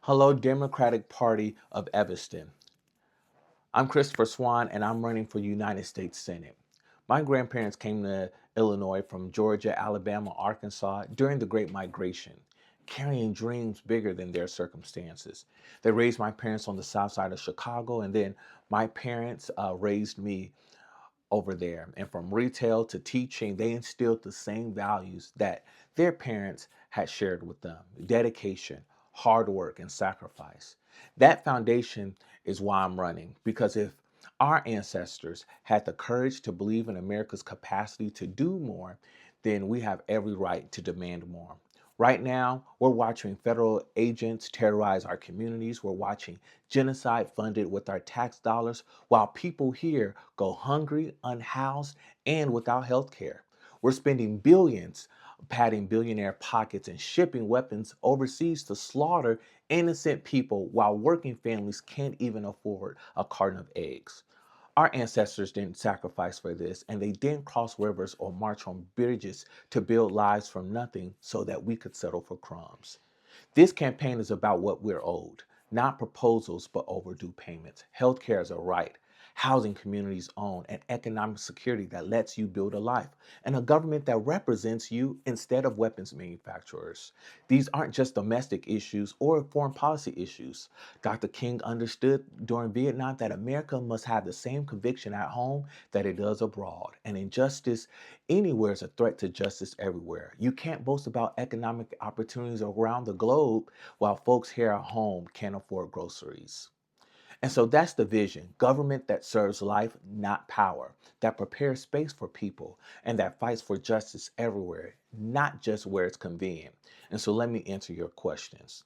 Hello, Democratic Party of Evanston. I'm Christopher Swann, and I'm running for United States Senate. My grandparents came to Illinois from Georgia, Alabama, Arkansas during the Great Migration, carrying dreams bigger than their circumstances. They raised my parents on the south side of Chicago, and then my parents raised me over there. And from retail to teaching, they instilled the same values that their parents had shared with them: dedication, hard work, and sacrifice. That foundation is why I'm running, because if our ancestors had the courage to believe in America's capacity to do more, then we have every right to demand more. Right now, we're watching federal agents terrorize our communities. We're watching genocide funded with our tax dollars, while people here go hungry, unhoused, and without health care. We're spending billions padding billionaire pockets and shipping weapons overseas to slaughter innocent people while working families can't even afford a carton of eggs. Our ancestors didn't sacrifice for this, and they didn't cross rivers or march on bridges to build lives from nothing so that we could settle for crumbs. This campaign is about what we're owed, not proposals, but overdue payments. Healthcare is a right, housing communities own, and economic security that lets you build a life, and a government that represents you instead of weapons manufacturers. These aren't just domestic issues or foreign policy issues. Dr. King understood during Vietnam that America must have the same conviction at home that it does abroad, and injustice anywhere is a threat to justice everywhere. You can't boast about economic opportunities around the globe while folks here at home can't afford groceries. And so that's the vision: government that serves life, not power, that prepares space for people, and that fights for justice everywhere, not just where it's convenient. And so let me answer your questions.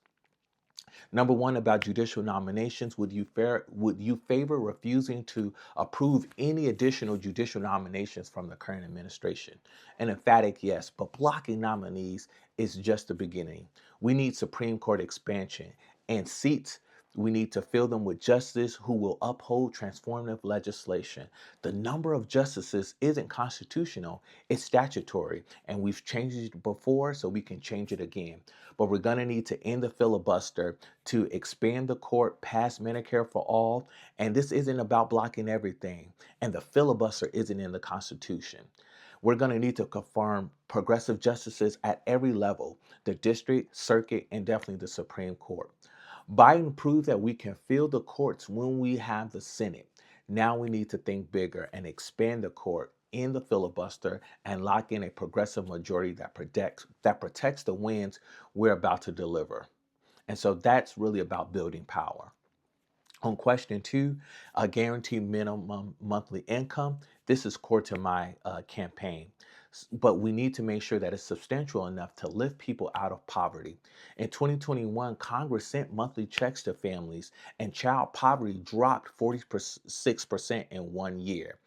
Number one, about judicial nominations, would you favor refusing to approve any additional judicial nominations from the current administration? An emphatic yes, but blocking nominees is just the beginning. We need Supreme Court expansion and seats. We need to fill them with justices who will uphold transformative legislation. The number of justices isn't constitutional, it's statutory, and we've changed it before, so we can change it again. But we're going to need to end the filibuster, to expand the court past Medicare for all. And this isn't about blocking everything. And the filibuster isn't in the Constitution. We're going to need to confirm progressive justices at every level: the district, circuit, and definitely the Supreme Court. Biden proved that we can fill the courts when we have the Senate. Now we need to think bigger and expand the court in the filibuster and lock in a progressive majority that protects the wins we're about to deliver. And so that's really about building power. On question two, a guaranteed minimum monthly income. This is core to my campaign. But we need to make sure that it's substantial enough to lift people out of poverty. In 2021, Congress sent monthly checks to families, and child poverty dropped 46% in 1 year.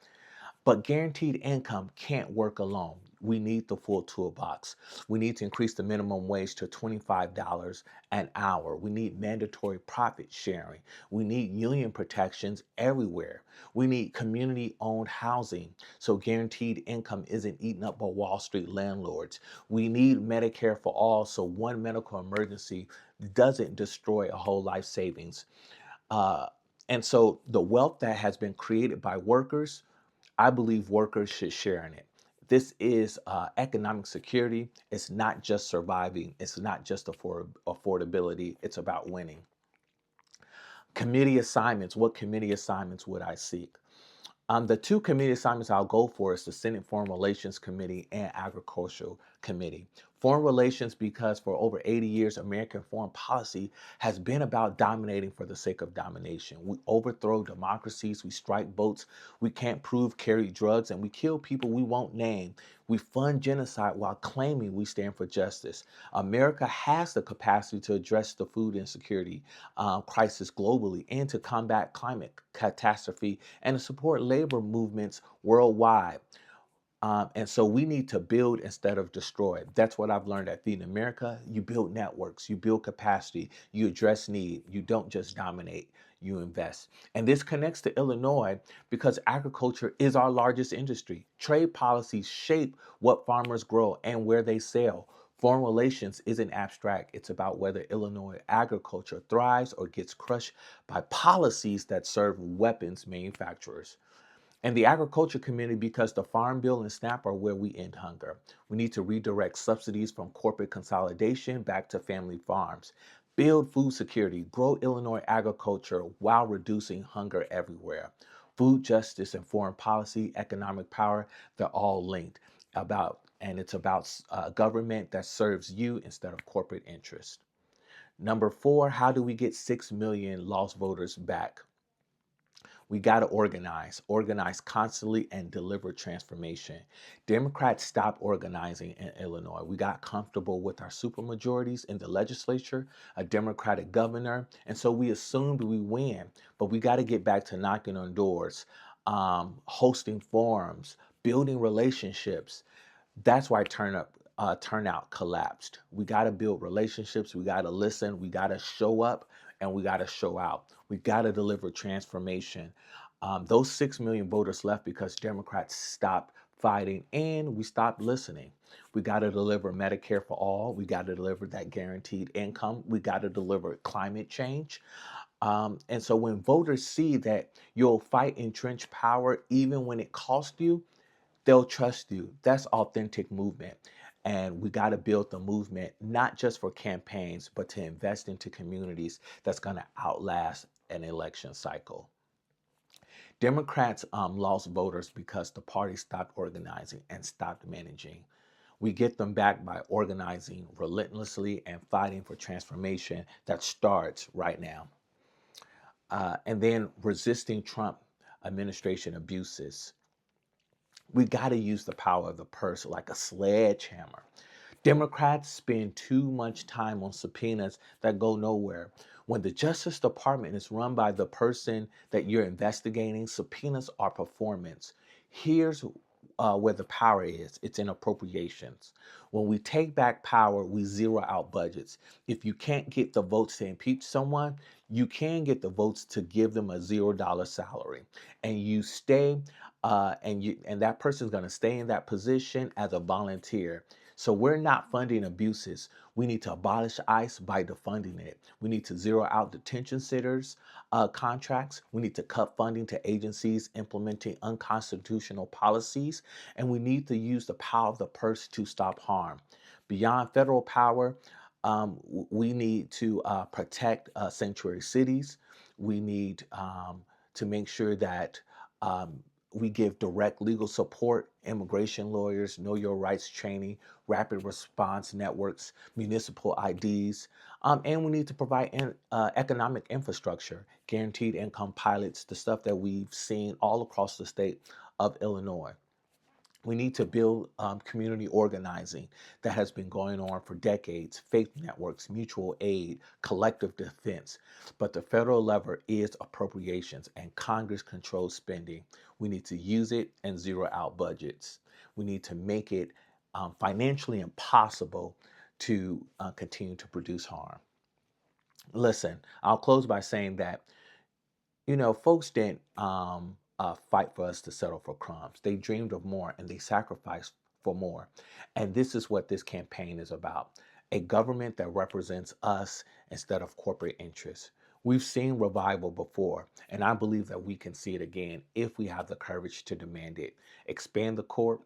But guaranteed income can't work alone. We need the full toolbox. We need to increase the minimum wage to $25 an hour. We need mandatory profit sharing. We need union protections everywhere. We need community owned housing so guaranteed income isn't eaten up by Wall Street landlords. We need Medicare for all so one medical emergency doesn't destroy a whole life savings. Uh, and so the wealth that has been created by workers, I believe workers should share in it. This is economic security. It's not just surviving. It's not just affordability. It's about winning. Committee assignments. What committee assignments would I seek? The two committee assignments I'll go for is the Senate Foreign Relations Committee and Agricultural Committee. Foreign relations, because for over 80 years, American foreign policy has been about dominating for the sake of domination. We overthrow democracies, we strike votes we can't prove carry drugs, and we kill people we won't name. We fund genocide while claiming we stand for justice. America has the capacity to address the food insecurity crisis globally, and to combat climate catastrophe, and to support labor movements worldwide. And so we need to build instead of destroy. That's what I've learned at Feeding America. You build networks, you build capacity, you address need. You don't just dominate, you invest. And this connects to Illinois because agriculture is our largest industry. Trade policies shape what farmers grow and where they sell. Foreign relations isn't abstract. It's about whether Illinois agriculture thrives or gets crushed by policies that serve weapons manufacturers. And the agriculture community, because the Farm Bill and SNAP are where we end hunger. We need to redirect subsidies from corporate consolidation back to family farms. Build food security, grow Illinois agriculture while reducing hunger everywhere. Food justice and foreign policy, economic power, they're all linked. It's about a government that serves you instead of corporate interest. Number four, how do we get 6 million lost voters back? We got to organize constantly and deliver transformation. Democrats stopped organizing in Illinois. We got comfortable with our supermajorities in the legislature, a Democratic governor, and so we assumed we win. But we got to get back to knocking on doors, hosting forums, building relationships. That's why turnout collapsed. We got to build relationships. We got to listen. We got to show up and we got to show out. We got to deliver transformation. Those 6 million voters left because Democrats stopped fighting and we stopped listening. We got to deliver Medicare for all. We got to deliver that guaranteed income. We got to deliver climate change. And so when voters see that you'll fight entrenched power, even when it costs you, they'll trust you. That's authentic movement. And we got to build the movement, not just for campaigns, but to invest into communities that's going to outlast an election cycle. Democrats lost voters because the party stopped organizing and stopped managing. We get them back by organizing relentlessly and fighting for transformation that starts right now. And then resisting Trump administration abuses. We got to use the power of the purse like a sledgehammer. Democrats spend too much time on subpoenas that go nowhere. When the Justice Department is run by the person that you're investigating, subpoenas are performance. Here's where the power is. It's in appropriations. When we take back power, we zero out budgets. If you can't get the votes to impeach someone, you can get the votes to give them a $0 salary, and you stay, and that person's going to stay in that position as a volunteer. So we're not funding abuses. We need to abolish ICE by defunding it. We need to zero out detention centers contracts. We need to cut funding to agencies implementing unconstitutional policies. And we need to use the power of the purse to stop harm. Beyond federal power, we need to protect sanctuary cities. We need to make sure that we give direct legal support, immigration lawyers, know your rights training, rapid response networks, municipal IDs, and we need to provide economic infrastructure, guaranteed income pilots, the stuff that we've seen all across the state of Illinois. We need to build community organizing that has been going on for decades, faith networks, mutual aid, collective defense. But the federal lever is appropriations, and Congress controls spending. We need to use it and zero out budgets. We need to make it financially impossible to continue to produce harm. Listen, I'll close by saying that folks didn't fight for us to settle for crumbs. They dreamed of more and they sacrificed for more. And this is what this campaign is about: a government that represents us instead of corporate interests. We've seen revival before, and I believe that we can see it again if we have the courage to demand it. Expand the court,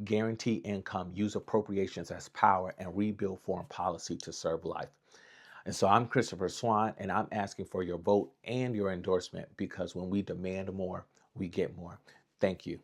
guarantee income, use appropriations as power, and rebuild foreign policy to serve life. And so I'm Christopher Swann, and I'm asking for your vote and your endorsement, because when we demand more, we get more. Thank you.